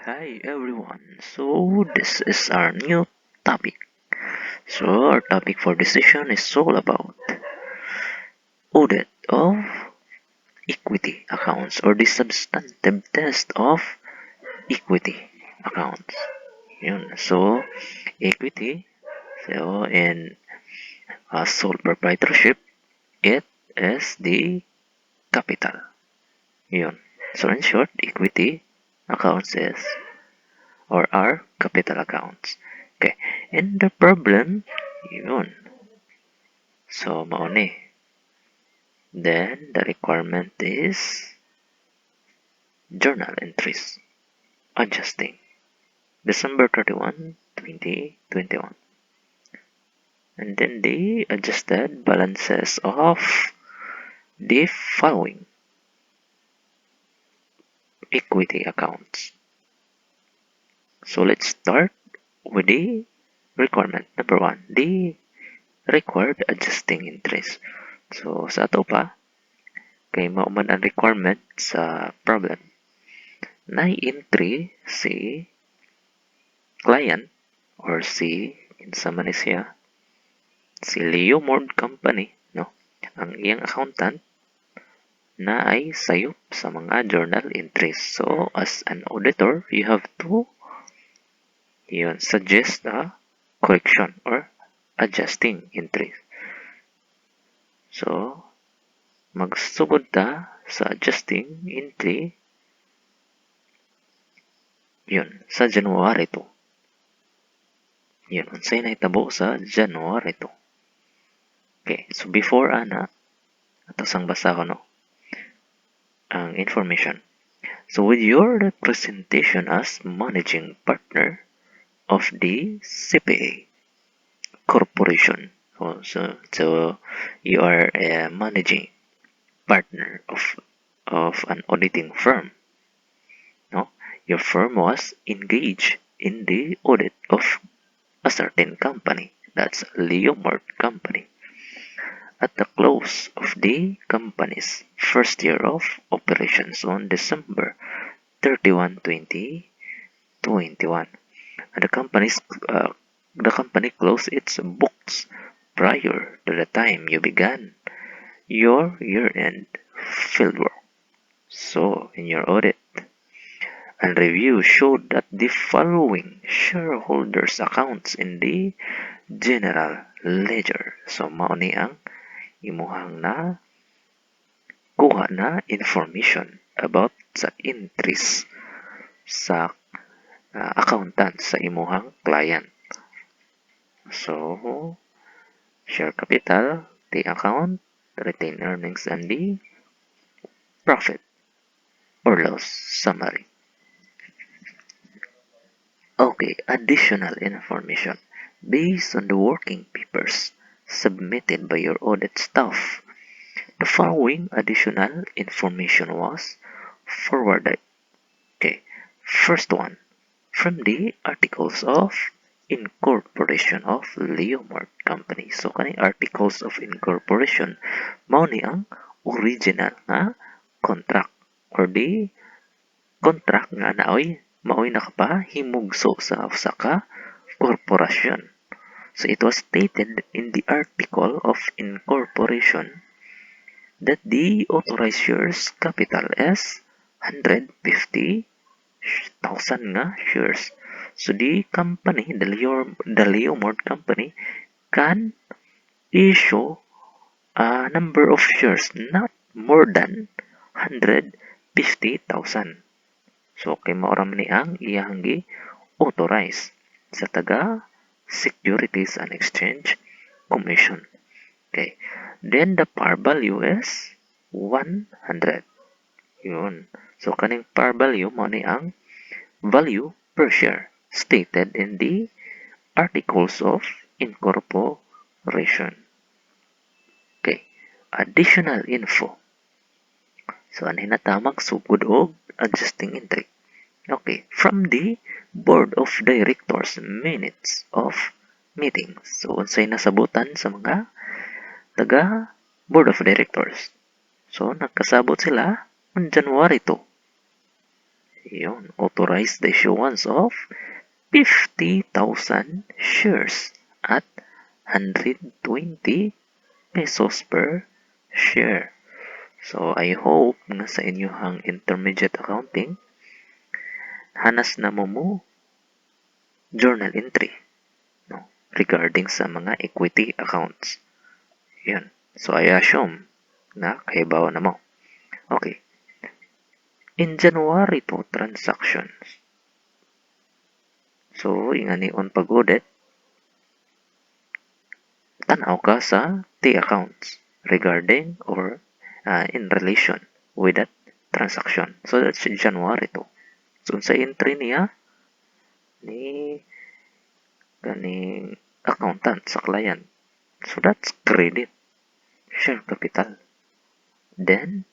Hi everyone, so this is our new topic. So our topic for this session is all about audit of equity accounts or the substantive test of equity accounts. So equity, so in sole proprietorship, it is the capital. Yun. So in short, equity accounts is or are capital accounts. Okay, and the problem, yun. So, mao ni. Then, the requirement is journal entries. Adjusting. December 31, 2021. And then they adjusted balances of the following equity accounts. So, let's start with the requirement. Number one, the required adjusting entries. So, sa ato pa, kay mao man ang requirement sa problem. Na-entry si client or si kinsa man ni siya si Leo Mord Company, no, ang iyang accountant na ay sayop sa mga journal entries. So as an auditor, you have to suggest a correction or adjusting entries. So magsugod ta sa adjusting entry sa January 2. Unsay nahitabo sa January 2. Okay, so before ana ato sang basa ko no ang information. So with your representation as managing partner of the CPA corporation, so you are a managing partner of an auditing firm. No, your firm was engaged in the audit of a certain company. That's Leomart Company. At the close of the company's first year of operations on December 31, 2021, and the company closed its books prior to the time you began your year-end fieldwork. So, in your audit and review showed that the following shareholders' accounts in the general ledger. So, mao ni ang imuhang na kuha na information about sa entries sa accountant sa imuhang client. So, share capital, the account, retained earnings, and the profit or loss summary. Okay, additional information. Based on the working papers submitted by your audit staff, the following additional information was forwarded. Okay, first one, from the articles of incorporation of Leomart Company. So, kaning articles of incorporation, mao ni ang original nga contract or the contract nga maoy nakapahimugso sa usa ka korporasyon. So, it was stated in the article of incorporation that the authorized shares capital is 150,000 nga shares. So the company, the Leomord company, can issue a number of shares not more than 150,000. So kay mao ra man ni ang iyang gi-authorize sa taga Securities and Exchange Commission. Okay. Then the par value is 100. Yun. So kaning par value mo ni ang value per share stated in the articles of incorporation. Okay. Additional info. So ano hinatamag sugod og adjusting entry. Okay. From the Board of Directors minutes of meetings. So unsay nasabutan sa mga taga Board of Directors. So nagkasabot sila on January 2. Yun, authorize the issuance of 50,000 shares at 120 pesos per share. So, I hope nga sa inyong intermediate accounting, hanas na mo journal entry, no, regarding sa mga equity accounts. Yan. So, I assume na kahibaw na mo. Okay. In January to transactions. So, ingani on pag-audit, tanaw ka sa T accounts regarding or in relation with that transaction. So, that's January to. So, sa entry niya, ni kaning accountant sa client. So, that's credit. Share capital. Then,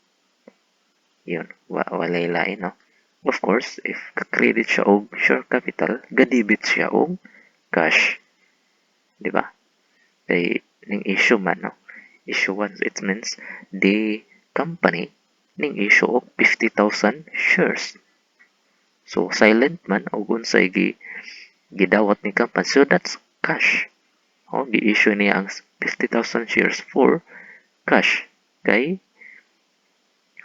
yun, walay lain, no? Of course, if ka-credit siya og share capital, gadibit siya og cash. Di ba? Kay, ning issue man, no? Issuance, it means the company ning issue og 50,000 shares. So, silent man, o unsay gidawat ni company. So, that's cash. O, gi-issue niya ang 50,000 shares for cash. Kay,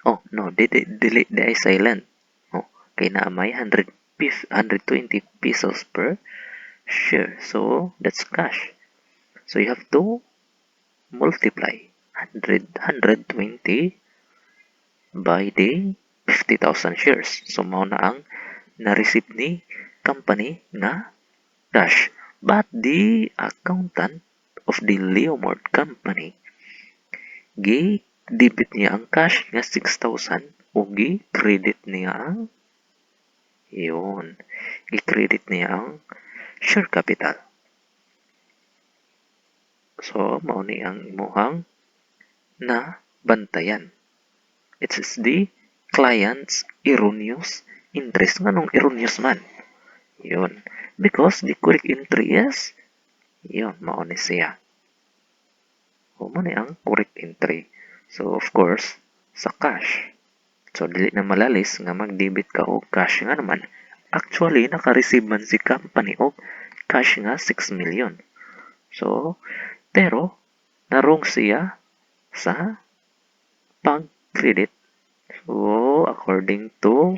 oh, no, dili ay silent. Oh, kay na may 120 pesos per share. So, that's cash. So, you have to multiply 120 by the 50,000 shares. So, mao na ang na-receive ni company na cash. But the accountant of the Leomord company, gi-debit niya ang cash nga 6,000 o gi-credit niya ang yun. I-credit niya ang share capital. So, mao ni ang imuhang na bantayan. It is the client's erroneous interest. Nganong erroneous man? Yun. Because the correct entry is yun, mao ni siya. O mo ni ang correct entry. So, of course, sa cash. So, dili na malalis nga mag-debit ka og cash nga naman. Actually, naka-receive man si company og cash nga 6 million. So, pero, narong siya sa pag-credit. So, according to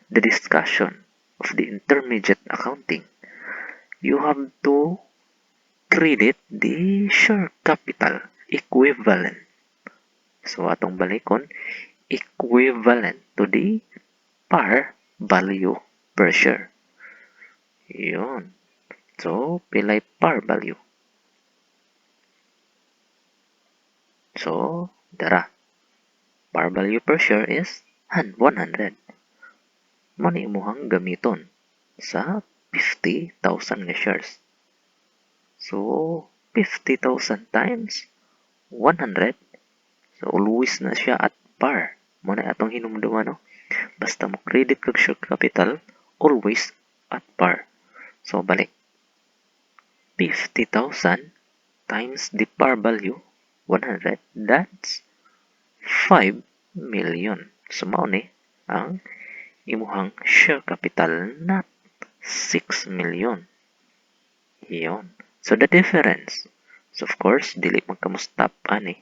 the discussion of the intermediate accounting, you have to credit the share capital equivalent. So, atong balikon, equivalent to the par value per share. Yun. So, pilay par value. So, dara. Par value per share is 100. Mani imuhang gamiton sa 50,000 nga shares. So, 50,000 times 100. So, always na siya at par. Muna atong hinumduman, no? Basta mo credit kag share capital, always at par. So, balik. 50,000 times the par value, 100, that's 5 million. So, mao ni ang imuhang share capital not 6 million. Iyon. So, the difference. So, of course, dili magkamustap ani.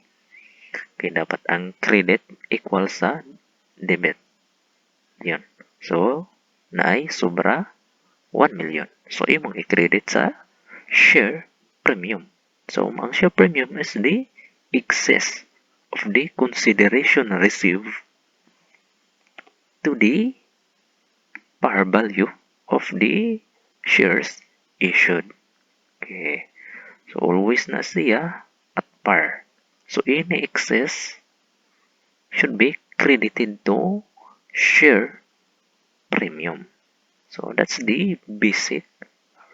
Kaya dapat ang credit equal sa debit. Yun. So, naay sobra 1 million. So, imong i-credit sa share premium. So, ang share premium is the excess of the consideration received to the par value of the shares issued. Okay. So, always na siya at par. So, any excess should be credited to share premium. So, that's the basic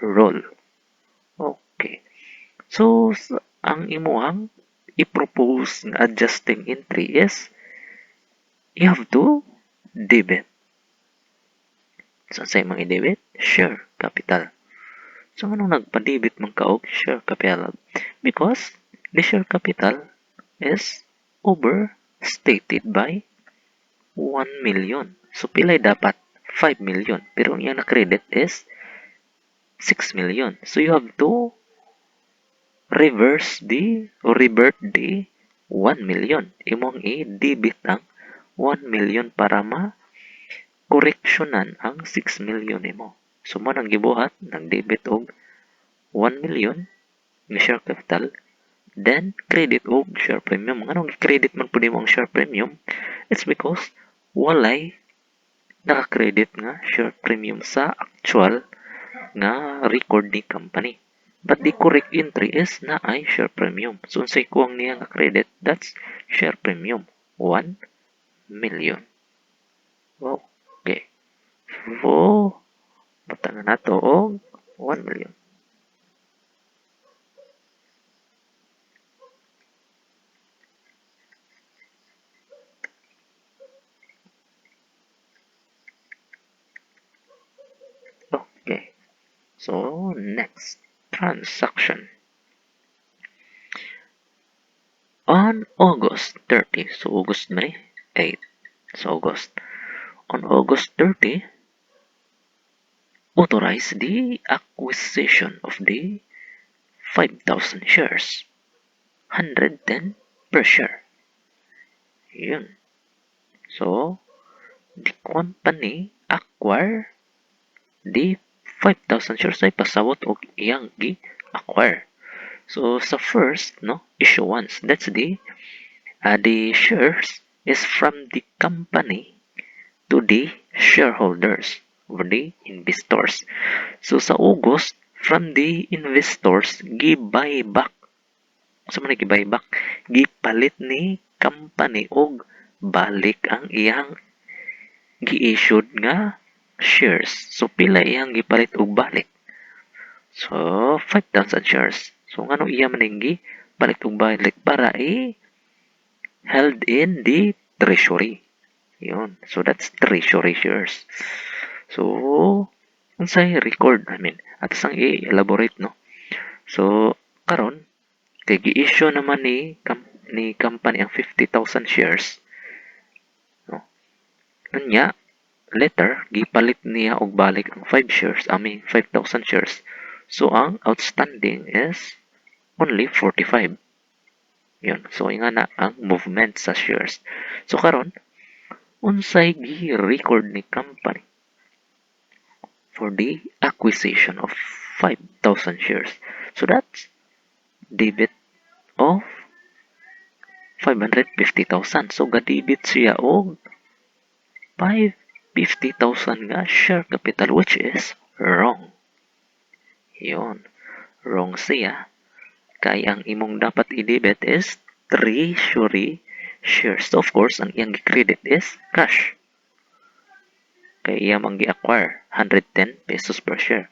rule. Okay. So, ang imuhang i-propose na adjusting entry is you have to debit. So, sa imong i-debit? Share capital. So, anong nagpa-debit man ka og share capital? Because the share capital is overstated by 1 million. So, pilay dapat 5 million. Pero ang iyang na-credit is 6 million. So you have to reverse the or revert the 1 million. Imong i-debit ang 1 million para ma-correctionan ang 6 million nimo. So mo nang gibuhat, nag-debit og 1 million ni share capital, then credit og share premium. Anong i-credit man pud nimo ang share premium? It's because walay naka-credit nga share premium sa actual nga record ni company. But the correct entry is na ay share premium. So, unsay kuwang niya nga credit, that's share premium. 1 million. Wow. Okay. So, batangan nato og 1 million. Okay. So, next transaction. On August 30, so August May 8, so August. On August 30, authorize the acquisition of the 5,000 shares. 110 per share. Yun. So, the company acquire the 5,000 shares ay pasawot og iyang gi-acquire. So, sa first, no, issuance, that's the shares is from the company to the shareholders or the investors. So, sa August, from the investors, gi-buyback. So, man gi-buyback, gipalit ni company og balik ang iyang gi-issued nga shares. So, pila iyang gipalit og balik? So, 5,000 shares. So, ngano iya man yung gipalit og balik para held in the treasury. Yun. So, that's treasury shares. So, unsay record, at sang i-elaborate, no? So, karon kay gi-issue naman ni company ang 50,000 shares, no? Kanya, later, gipalit niya og balik ang 5 shares, 5,000 shares. So, ang outstanding is only 45. Yun. So, nga na ang movement sa shares. So, karon unsay gi-record ni company for the acquisition of 5,000 shares. So, that's debit of 550,000. So, ga-debit siya og 550,000 nga share capital, which is wrong. Yun. Wrong siya. Kay ang imong dapat i-debit is treasury shares. So, of course, ang iyang credit is cash. Kay iya mang gi-acquire 110 pesos per share.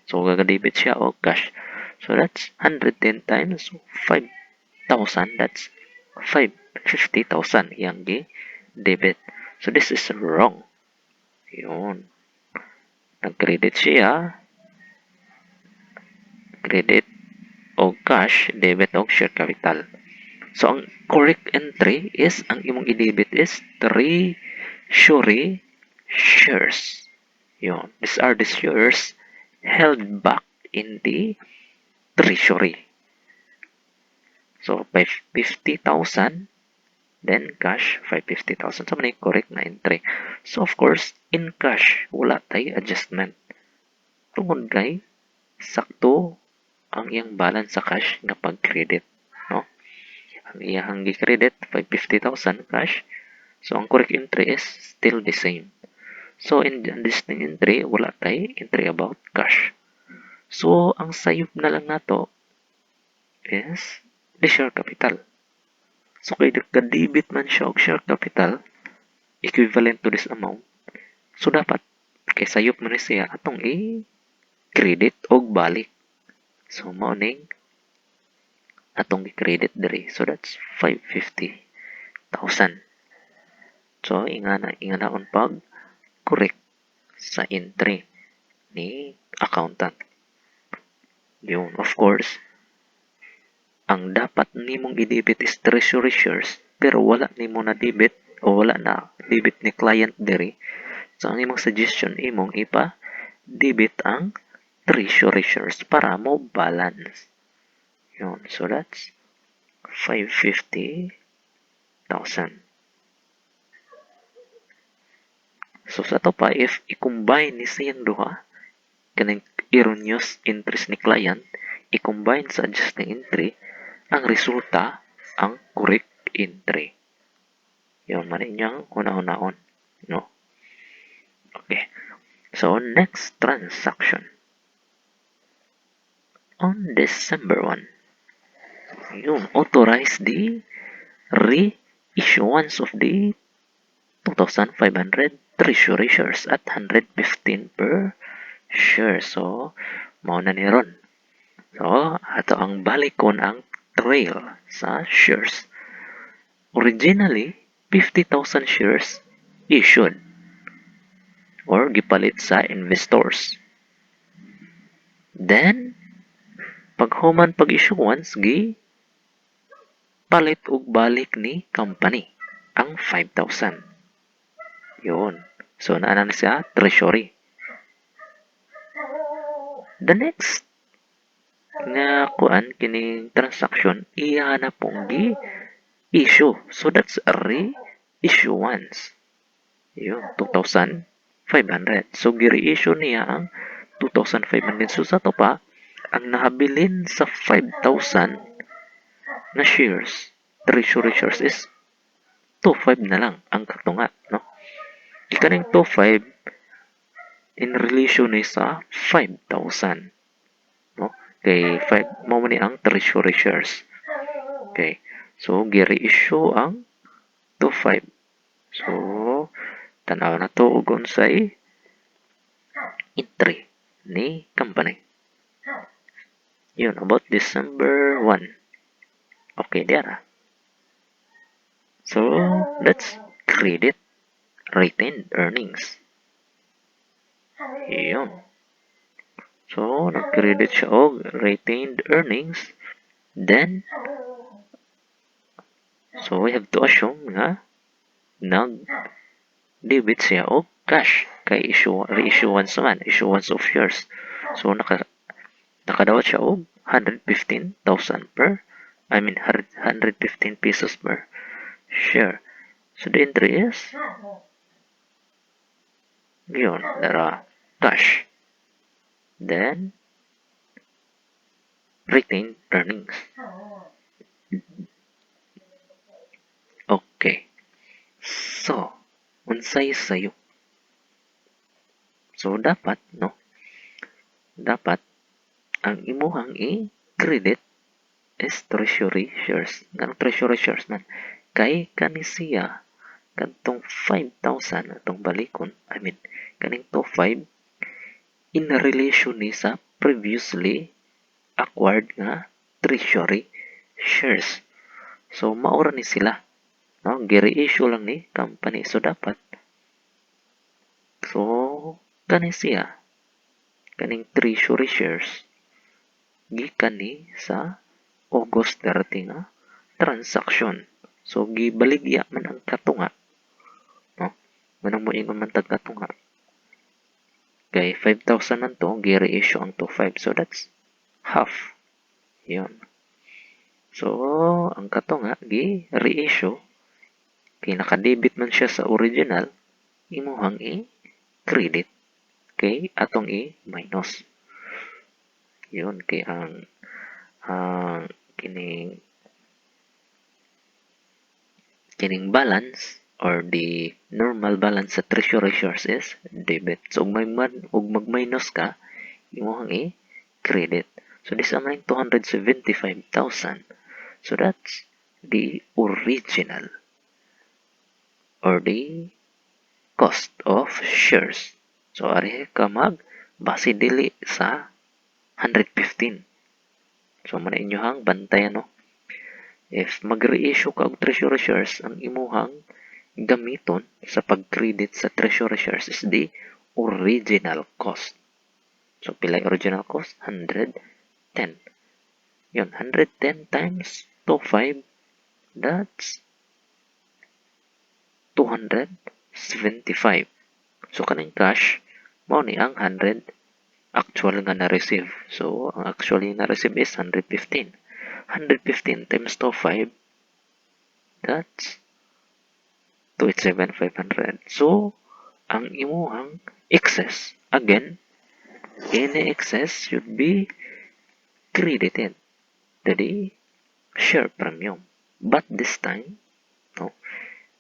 So, gaga-debit siya og cash. So, that's 110 times 5,000. That's 550,000 iyang gi-debit. So, this is wrong. Yun. Nag-credit siya. Credit o cash, debit o share capital. So, ang correct entry is, ang imong i-debit is treasury shares. Yun. These are the shares held back in the treasury. So, by 50,000, then cash, 550,000. So, may correct na entry. So, of course, in cash, wala tayo adjustment. Tungod kay, sakto ang iyang balance sa cash nga pag-credit. No? Ang iyang gi-credit, 550,000 cash. So, ang correct entry is still the same. So, in this entry, wala tayo entry about cash. So, ang sayop na lang nato is the share capital. So, kay ka-debit man siya og share capital, equivalent to this amount. So, dapat, kay sayop man siya, atong i-credit og balik. So, morning, atong i-credit diri. So, that's 550,000. So, ingana on pag correct sa entry ni accountant. Yun, of course, ang dapat nimong i-debit is treasury shares, pero wala nimo na debit o wala na debit ni client diri. So, ang imong suggestion, imong ipa-debit ang treasury shares para mo balance. Yun. So, that's 550,000. So, sa to pa, if i-combine ni siyang duha, kanang erroneous interest ni client, i-combine sa adjusting entry, ang resulta, ang correct entry. Yun, man inyong una-unaon. No? Okay. So, next transaction. On December 1, yun, authorize the re-issuance of the 2,500 treasury shares at 115 per share. So, mauna ni ron. So, ato ang balikon ang trail sa shares. Originally, 50,000 shares issued or gipalit sa investors. Then, paghuman pag-issuance, palit og balik ni company ang 5,000. Yun. So, naana na siya treasury. The next nga kuan kining transaction iya na pong issue. So, that's a re-issuance. Yun, 2,500. So, gi-reissue niya ang 2,500. So, sa to pa, ang nahabilin sa 5,000 na shares, treasury shares is 2,500 na lang ang katunga, no? Ikaning 2,500 in relation ni sa 5,000, no? Kay 5 mo ni ang treasury shares. Okay. So, gi-reissue ang 2,500. So, tanaw na to ug unsay entry ni company. Yun, about December 1. Okay, there. So, let's credit retained earnings. Yun. So, nag-credit siya og retained earnings. Then, so we have to assume nga nag-debit siya og cash kay re-issuance naman, issuance of shares. So, nakadawat siya og 115,000 115 pesos per share. So, the entry is yun, cash. Then, retained earnings. Okay. So, unsay sayo. So, dapat, no? Dapat, ang imuhang i-credit is treasury shares. Ganong treasury shares man. Kay kanisiya, kantong 5,000 atong balikon, kaning 2,500, in relation ni sa previously acquired nga treasury shares. So, maura ni sila. No? Gi-reissue lang ni company. So, dapat, so, kanisiya, kaning treasury shares, gikan ni sa August 30 nga transaction. So, gibaligya man ang katunga. No? Manang moingon man tag katunga. Kay 5,000 man to, gi-reissue ang 2,500. So, that's half. Yun. So, ang katunga, gi-reissue. Kay nakadebit man siya sa original, imuhang i-credit. Kay atong i-minus. Yun. Kay ang kining balance or the normal balance sa treasury shares is debit. So, ug mag-minus ka, imuhang i-credit. So, this amount 275,000. So, that's the original or the cost of shares. So, ari ka base dili sa 115. So, man inyohang bantayan, no? If mag-reissue ka og treasury shares, ang imuhang gamiton sa pag-credit sa treasury shares is the original cost. So, pila original cost? 110. Yun, 110 times 2,500, that's 275. So kaning cash mao ni ang 100 actual nga na-receive. So ang actually na-receive is 115. 115 times to 5, that's 287,500. So ang imuhang excess, again, any excess should be credited to the share premium. But this time, no,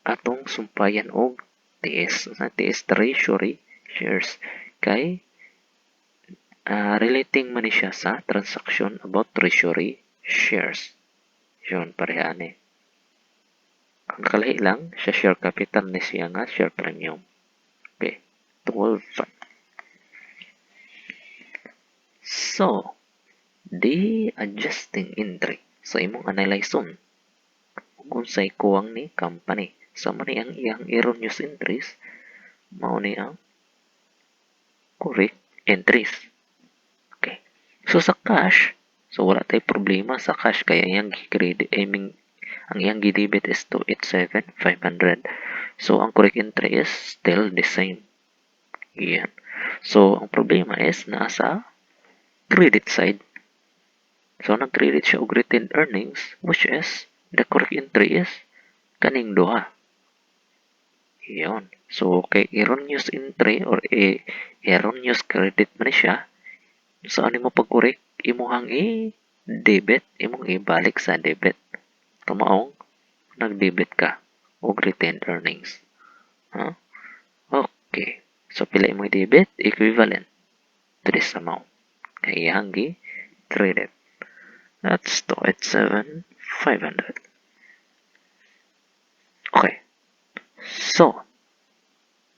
atong sumpayan og TS, na TS treasury shares kay relating man ni siya sa transaction about treasury shares. Yun, parehane. Ang nakalahi lang, sa share capital ni siya nga share premium. Okay, 12. So, the adjusting entry sa imong analyson kung sa'y kuwang ni company. Sa man ang iyang erroneous entries, mao ni ang correct entries. Okay. So sa cash, so wala tay problema sa cash kaya iyang gi-credit, ang iyang gi-debit is 287,500. So ang correct entry is still the same. Yan. So ang problema is nasa credit side. So nag-credit siya og retained earnings, which is the correct entry is kaning duha. Yun. So, kay erroneous entry or erroneous credit man siya, saan mo pag-correct, imuhang i-debit, imong ibalik sa debit. Kamaong, nag-debit ka og retained earnings. Huh? Okay. So, pila imong debit, equivalent to this amount. Kay iyang credit. That's 287,500. Okay. So,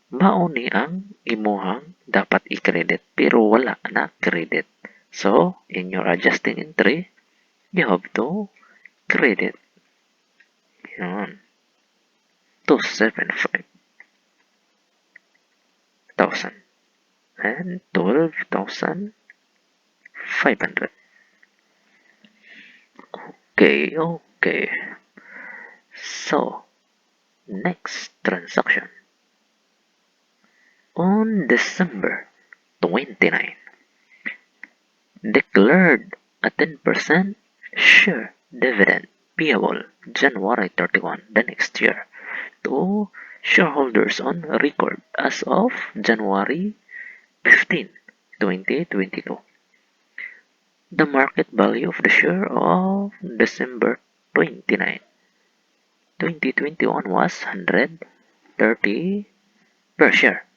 mao ni ang imuhang dapat i-credit pero wala na credit. So, in your adjusting entry, you have to credit. Yan. 275,000 and 12,500. Okay, okay. So, next transaction. On December 29, declared a 10% share dividend payable January 31 the next year to shareholders on record as of January 15, 2022. The market value of the share of December 29, 2021 was 130 per share.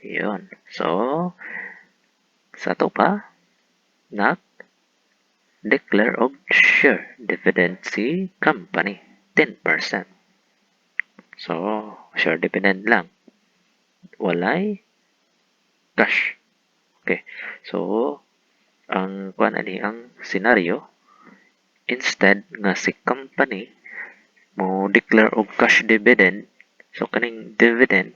Yun. So, sa to pa, nag-declare of share dividend si company, 10%. So, share dividend lang. Walay cash. Okay. So, ang kuan ani ang scenario, instead nga si company mo declare og cash dividend, so kaning dividend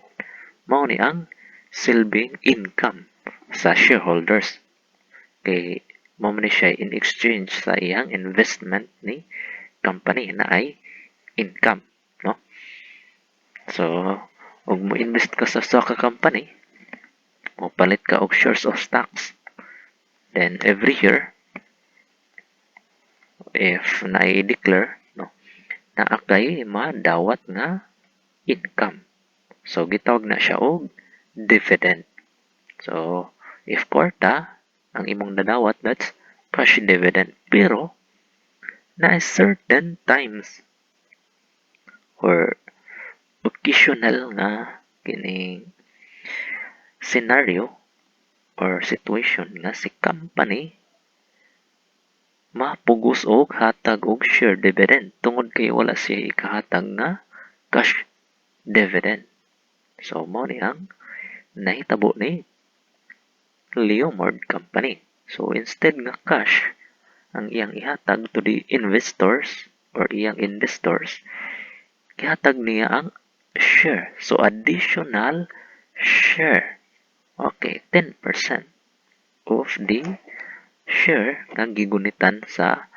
mao ni ang silbing income sa shareholders. Kay mao man ni siya in exchange sa iyang investment ni company na ay income, no? So, ug mo invest ka sa stock company, mo palit ka og shares of stocks. Then every year, if na-declare, no, naa kay madawat nga income. So, gitawag na siya og dividend. So, if kwarta, ang imong nadawat, that's cash dividend. Pero, na certain times or occasional nga kining scenario or situation nga si company mapugos og hatag og share dividend tungod kay wala siya ikahatag nga cash dividend. So, mo ni ang nahitabo ni Leomord Company. So, instead nga cash ang iyang ihatag to the investors or iyang investors, ihatag niya ang share. So, additional share. Okay, 10% of the share nga gigunitan sa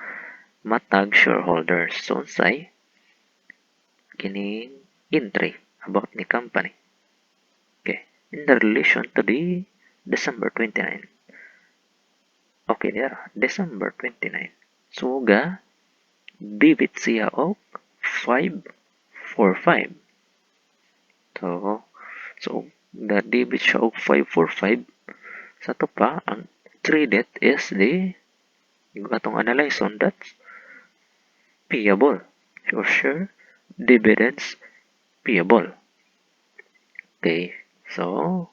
matag shareholders. So, unsay kining entry about ni company. Okay. in the relation to the December 29. Okay, there, December 29. So, ga, debit siya og 545. So, the debit siya og 545. Sa to pa, ang credit is the, yung atong analyze on that, payable. So, sure, dividends payable. Okay, so,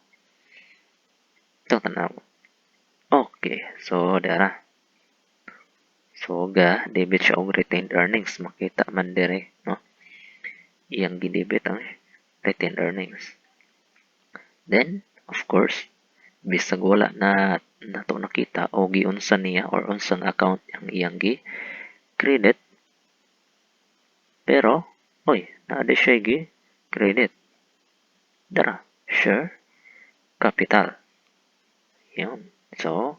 ito tanaw. Okay, so, dara. So, ga, debit siya og retained earnings. Makita man dire, no? Iyang gidebit ang retained earnings. Then, of course, bisag wala na nato nakita o giunsa niya or unsang account ang iyang gi credit, pero oy naa di siya gi credit dara share capital yun. So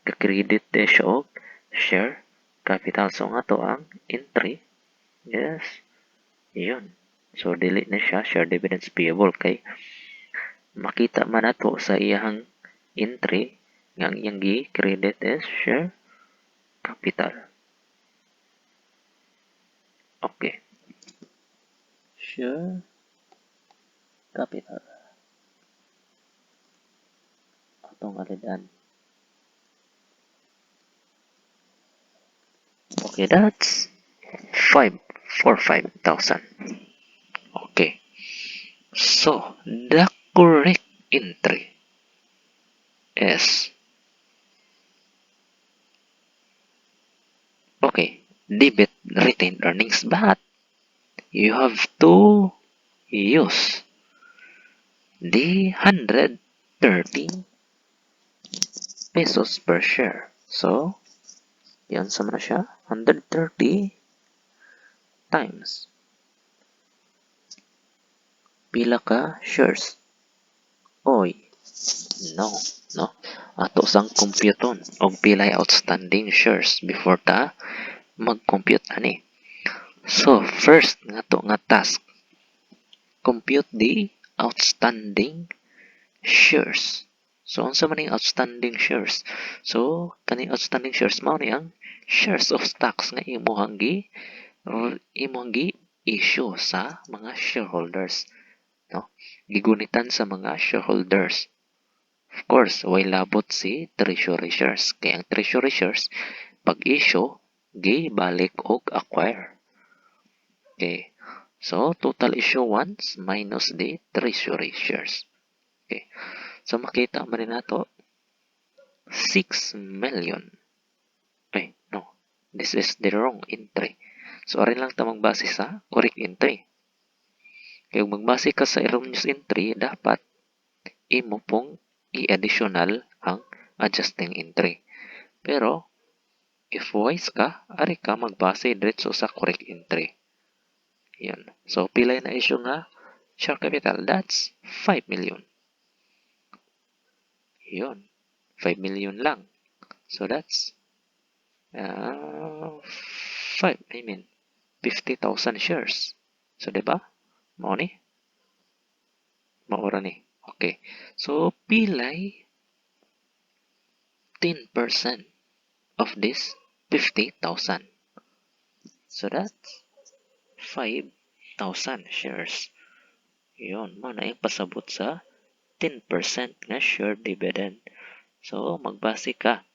ka-credit di siya og share capital, so nga to ang entry. Yes, yun. So dili na siya share dividends payable kay makita man nato sa iyang entry nga ang iyang gi credit is share capital. Okay. Share capital. Atong alidan. Okay, that's 545,000. Okay. So, the correct entry is, okay, debit retained earnings, but you have to use the 130 pesos per share. So, yan sama na siya, 130 times pila ka shares. Oy, no, no. Ato sang computon og pilay outstanding shares before ta mag-compute ani. So, first nga to nga task, compute the outstanding shares. So, unsa man yung outstanding shares? So, kaning outstanding shares mao ni ang shares of stocks nga imong gi issue sa mga shareholders, no? Gigunitan sa mga shareholders. Of course, way labot si treasury shares. Kaya ang treasury shares, pag-issue, balik og acquire. Okay. So, total issuance minus the treasury shares. Okay. So, makita man rin nato 6 million. Ay, no. This is the wrong entry. So, arin lang ta magbase sa correct entry. Kaya kung magbase ka sa erroneous entry, dapat imo pong i-additional ang adjusting entry. Pero, if wise ka, ari ka magbase diretso sa correct entry. Yan. So, pilay na issue nga share capital. That's 5 million. Yun. 5 million lang. So, that's 50,000 shares. So, diba? Mao ni? Maura ni. Okay. So, pilay 10% of this 50,000. So, that's 5,000 shares. Yun. Mao na yung pasabot sa 10% nga share dividend. So, magbase ka.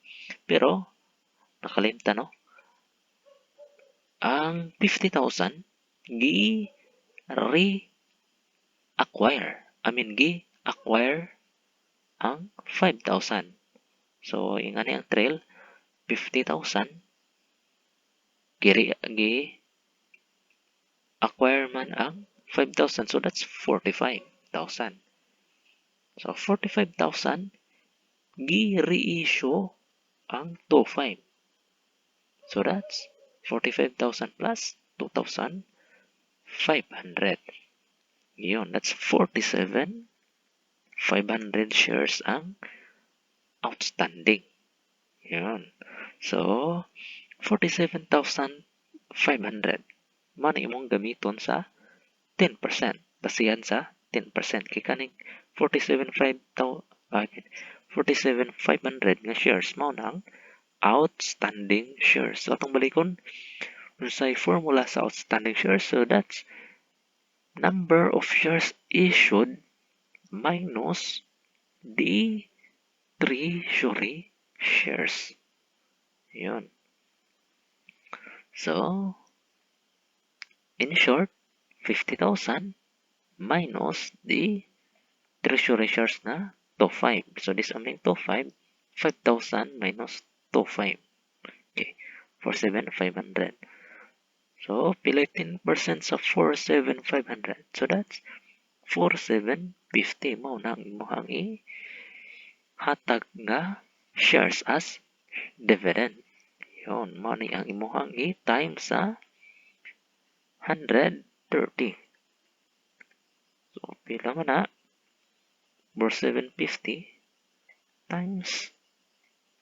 Pero, nakalimta, no? Ang 50,000, gi-re-acquire. Gi-acquire ang 5,000. So, yung ano yung trail, 50,000, gi-acquire man ang 5,000. So, that's 45,000. So, 45,000, gi-reissue ang 25. So, that's 45,000 plus 2,500. Yun, that's 47,500 shares ang outstanding. Yun. So, 47,500. Man imong gamiton sa 10%. Basihan sa 10% kay kaning 47,500 nga shares mao nang outstanding shares. So atong balikon unsay formula sa outstanding shares, so that's number of shares issued minus the treasury shares. Yun. So, in short, 50,000 minus the treasury shares na 25. So, this aming 25, 5,000 minus 25. Okay, 47,500. So, pilay 10% sa 47,500. So, that's 4750 mo nang imuhang hatag nga shares as dividend. Yun, mo ni ang imuhang times sa 130. So, pila man na? 4750 times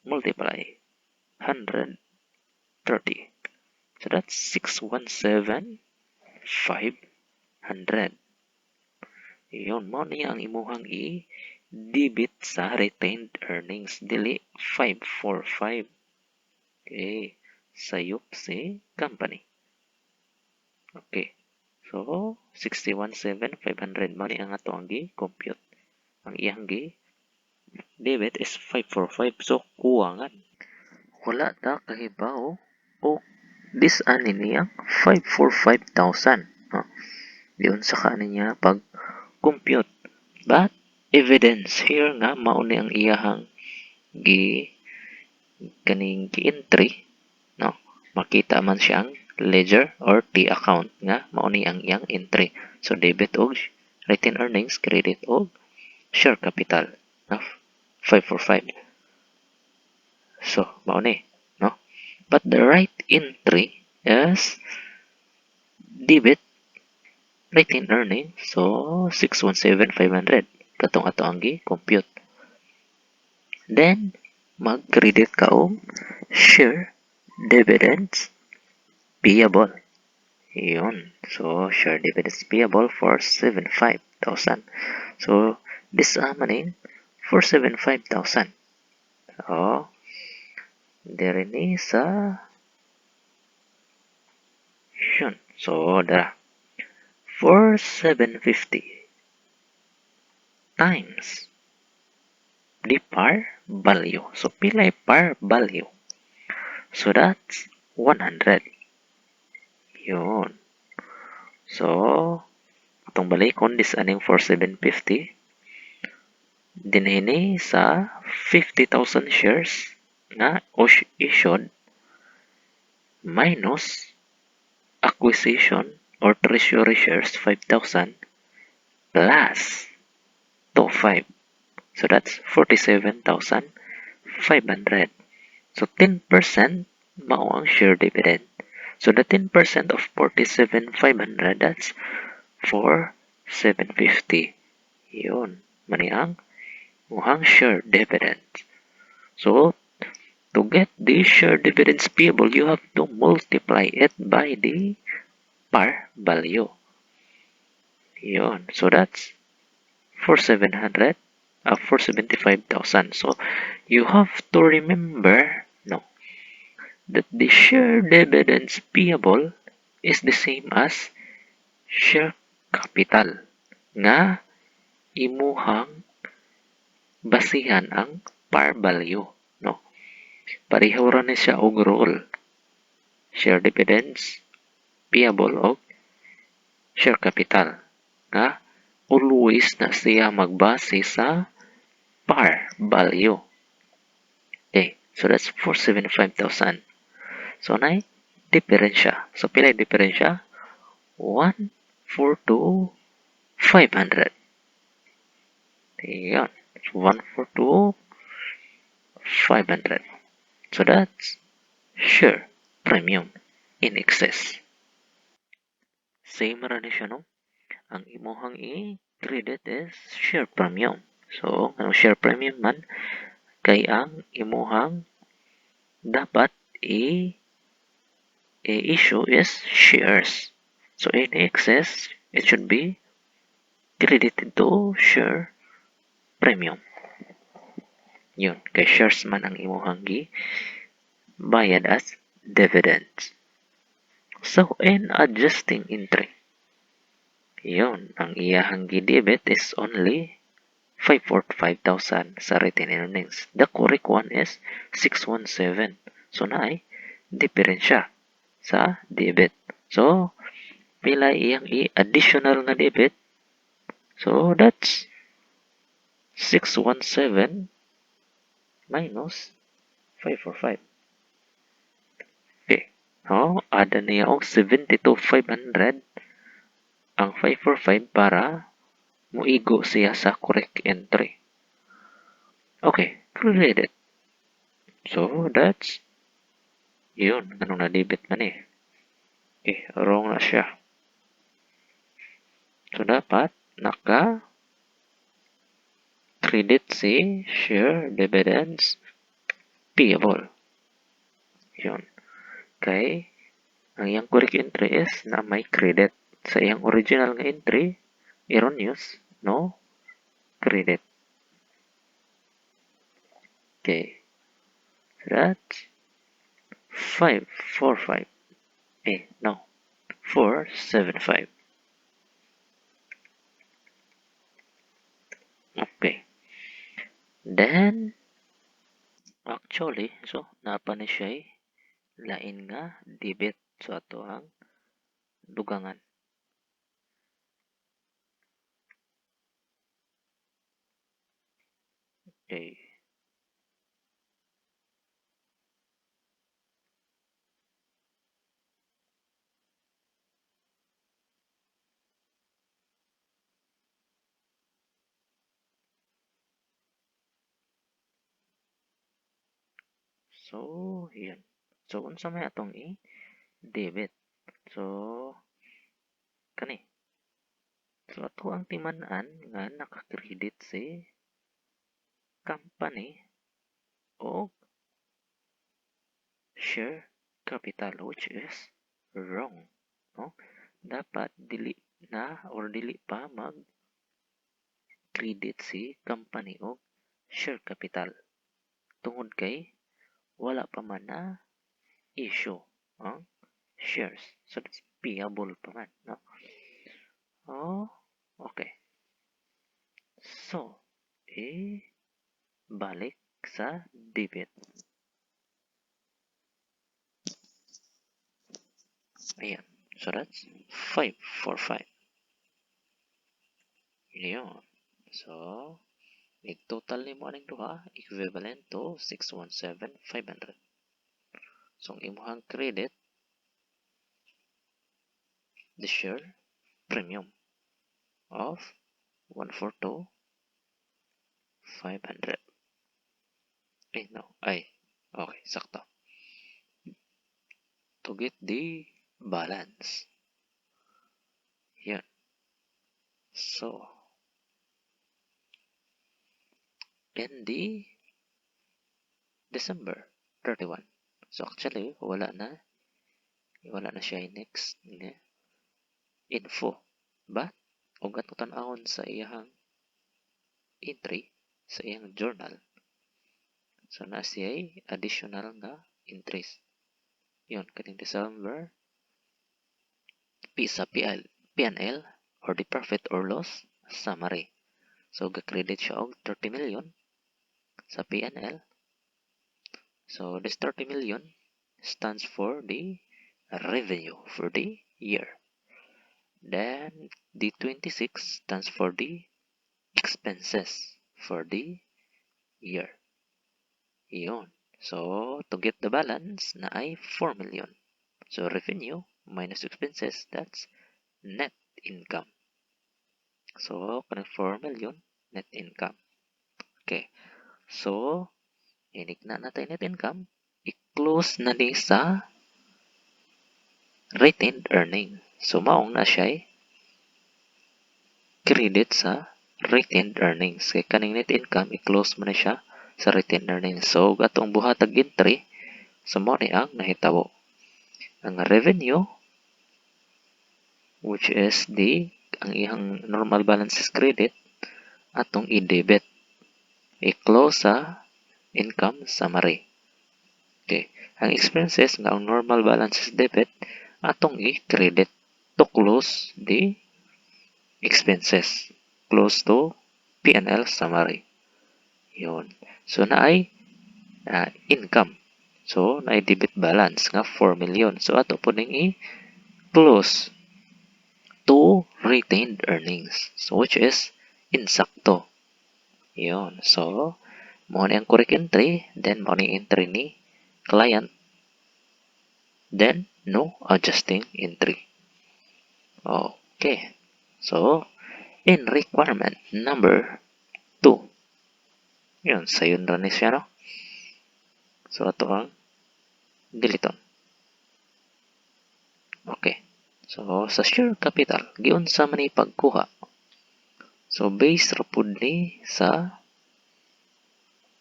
multiply 130. So, that's 617,500. Yun, mo ni ang imuhang debit sa retained earnings. Dili 545. Okay. Sayop si company. Okay. So, 61,700 mo ni ang ato ang compute. Ang iyang debit is 545. So, kuwangan. Wala ta kahibaw o this ani niya 545,000. No? Diyon sa kanin niya pag compute. But, evidence here nga mauni ang iyahang kaning entry, no? Makita man siyang ledger or T account nga mauni ang iyang entry. So debit og retained earnings, credit og share capital, no? 545. So mauni, no? But the right entry is debit retained earnings, so 617,500 katong ato ang compute. Then mag-credit ka og share dividends payable. Yun. So, share dividends payable for 75,000. So, this maning for 75,000. Oh, there ni sa yun. So, dara. For 750 times the par value. So, pilay par value. So, that's 100. Yun. So, itong balikon, this aning for 750. Dinhini sa 50,000 shares na issued minus acquisition or treasury shares 5,000 plus 25. So that's 47,500. So 10% mao ang share dividend. So the 10% of 47,500, that's 4,750. Yun. Mani ang muhang share dividend. So, to get the share dividends payable, you have to multiply it by the par value. Yun. So, that's 4,700, 475,000. So, you have to remember, no, that the share dividends payable is the same as share capital nga imuhang basihan ang par value, no? Pareho ra ni siya og rule. Share dividends payable og share capital nga always na siya magbase sa par value. Okay, so that's 475,000. So nay diferensya. So pila diferensya? 142,500. Ayan. 142,500. So that's share premium in excess. Same ra ni siya, no? Ang imuhang i-credit is share premium. So, ang share premium man, kay ang imuhang dapat i-issue is shares. So, in excess, it should be credited to share premium. Yun, kay shares man ang imuhang bayad as dividends. So, in adjusting entry, yun, ang iyahang gidebit is only 545,000 sa retained earnings. The correct one is 617. So, naay diferensya sa debit. So, pila iyang i-additional nga debit. So, that's 617 minus 545. Okay. Oh, ada niya og 72,500 ang 545 para muigo siya sa correct entry. Okay, credit. So, that's yun. Anong na-debit man eh. Okay, wrong na siya. So, dapat naka-credit si share dividends payable. Yun. Kay, ang iyang correct entry is na may credit. Sa iyang original nga entry, erroneous, no credit. Okay. So, that's 545. No. 475. Okay. Then, actually, so, napa ni siya lain nga debit sa ato ang dugangan. Okay. So, yan. So, unsa may atong i-debit. So, kani. So, ato ang timan-an nga naka-credit si company o share capital, which is wrong. No? Dapat dili na or dili pa mag-credit si company o share capital. Tungod kay wala pa man na issue ang shares. So, that's payable pa man. No? Oh, okay. So, balik sa debit. Ayan. So, that's 545. Yun. So, total ni mo aning duha equivalent to 617,500. So, ang imuhang credit the share premium of 142,500. No. Okay, sakto. To get the balance. Yan. So, in the December 31. So, actually, wala na siya next info. But, kung ato tan-awon sa iyang entry, sa iyang journal, so na siya additional nga entries. Yun, kaning December, sa P&L or the profit or loss summary. So, ga-credit siya og 30 million sa P&L. So, this 30 million stands for the revenue for the year. Then, the 26 stands for the expenses for the year. Iyon. So, to get the balance na ay 4 million. So, revenue minus expenses, that's net income. So, kanang 4 million net income. Okay. So, inik na natin net income. I-close na ni sa retained earning. So, maong na siya credit sa retained earnings. Kaya kaning net income, i-close mo na siya sa retained earnings. So, atong buhatag entry, so mo ni ang nahitabo. Ang revenue, which is the ang iyang normal balance is credit atong i-debit. I-close sa income summary. Okay. Ang expenses nga ang normal balance is debit atong i-credit to close the expenses. Close to P&L summary. Yun. So, naay income. So, naay debit balance nga 4 million. So, ato po ning i-close to retained earnings. So, which is insakto. Yun. So, mo ni ang correct entry, then mo ni entry ni client, then no adjusting entry. Okay. So, in requirement number 2. Yun, sayon ra ni siya, no? So, ato ang diliton. Okay. So, sa share capital, giunsa man ni pagkuha. So, base ra pud ni sa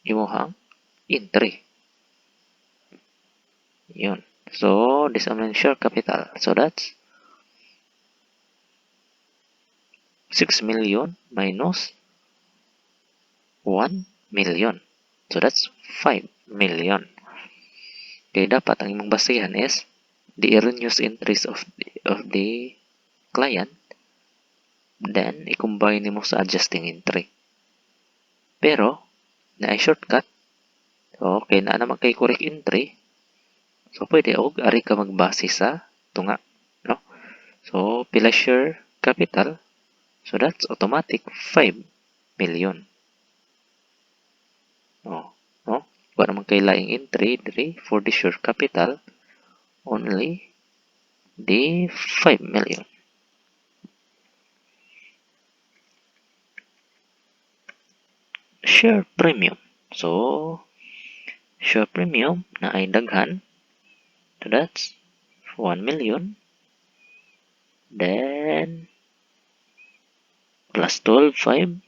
imuhang entry. Yun. So, this ang share capital. So, that's 6 million minus 1 million. So, that's 5 million. Kaya dapat ang imong basihan is the erroneous entries of the client, then i-combine mo sa adjusting entry. Pero, na shortcut, so, okay na naman kay correct entry, so pwede og ari ka magbase sa tunga, no? So, pila share capital, so that's automatic 5 million. No? Wa naman kay laing entry diri for the share capital, only the 5 million. Share premium. So, share premium na ay daghan, so that's 1 million. Then, plus 12.5.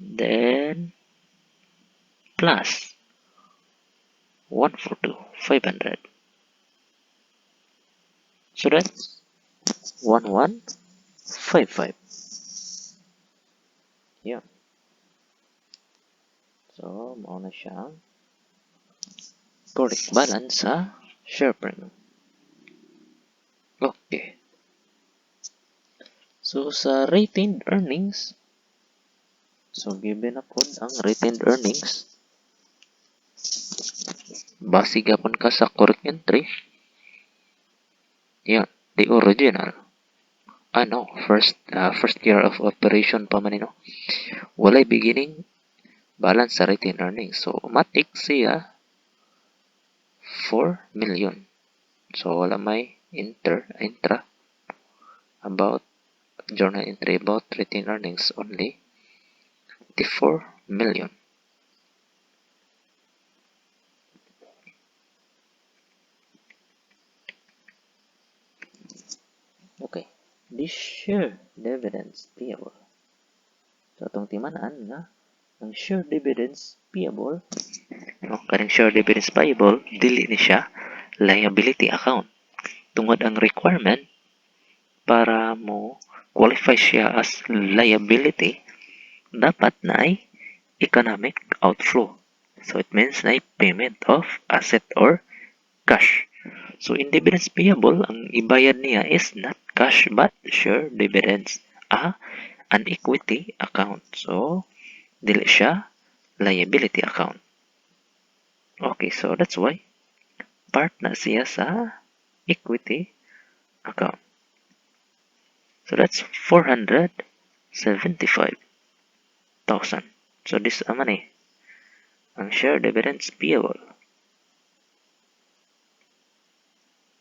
Then, plus 142,500. So that's 1155. Yeah. So, mao na siya correct balance sa share premium. Okay. So, sa retained earnings, so given na po ang retained earnings, base gapon ka sa correct entry. Yan, the original. First year of operation pa man, no? Walay beginning balance sa retained earnings. So, matik siya 4 million. So, wala may intra about journal entry about retained earnings only the 4 million. Okay. This share dividends payable. So, itong timanaan na ang share dividends payable, no, kaning share dividends payable, dili ni siya liability account. Tungod ang requirement para mo qualify siya as liability, dapat na ay economic outflow. So, it means na ay payment of asset or cash. So, in dividends payable, ang ibayad niya is not cash but share dividends. An equity account. So, dili siya liability account. Okay, so that's why part na siya sa equity account. So, that's 475,000. So, this aman ang share dividends payable.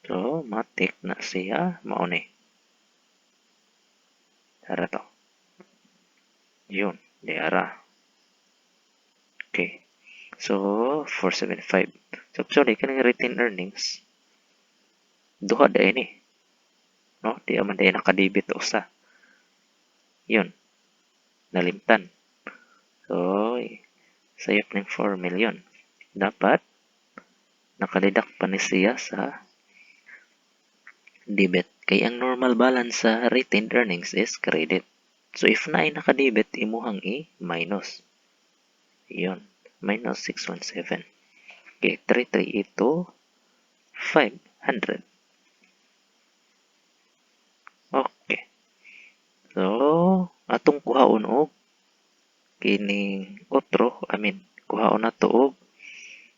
So, matik na siya mauni. Tara to. Yun, di ara. Okay. So, 475. So, sorry, kanang retained earnings, duha da ini. No? Di aman da nakadebit usa. Yun. Nalimtan. So, sayop ng 4 million. Dapat, nakadidak pa ni siya sa debit Kay ang normal balance sa retained earnings is credit. So if na ay nakadebit, imuhang i-minus. Yun. Minus 617. Okay, 3382 500. Okay. So, atong kuhaon og kining otro, kuhaon na to og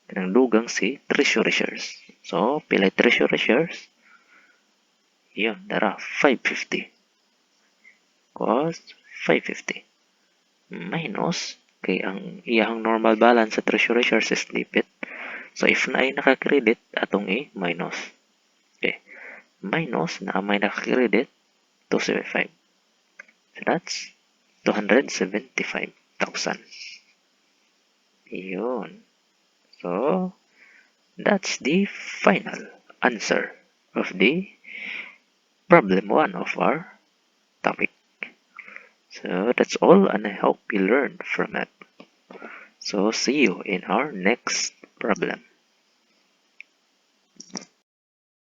kanang dugang si treasury shares. So, pilay treasury shares? Yun, dara, 550. Cost, 550. Minus, kay ang iyang normal balance sa treasury shares is debit. So, if na ay naka-credit, atong i-minus. Okay. Minus na may naka-credit, 275. So, that's 275,000. Yun. So, that's the final answer of the problem 1 of our topic. So, that's all, and I hope you learned from it. So, see you in our next problem.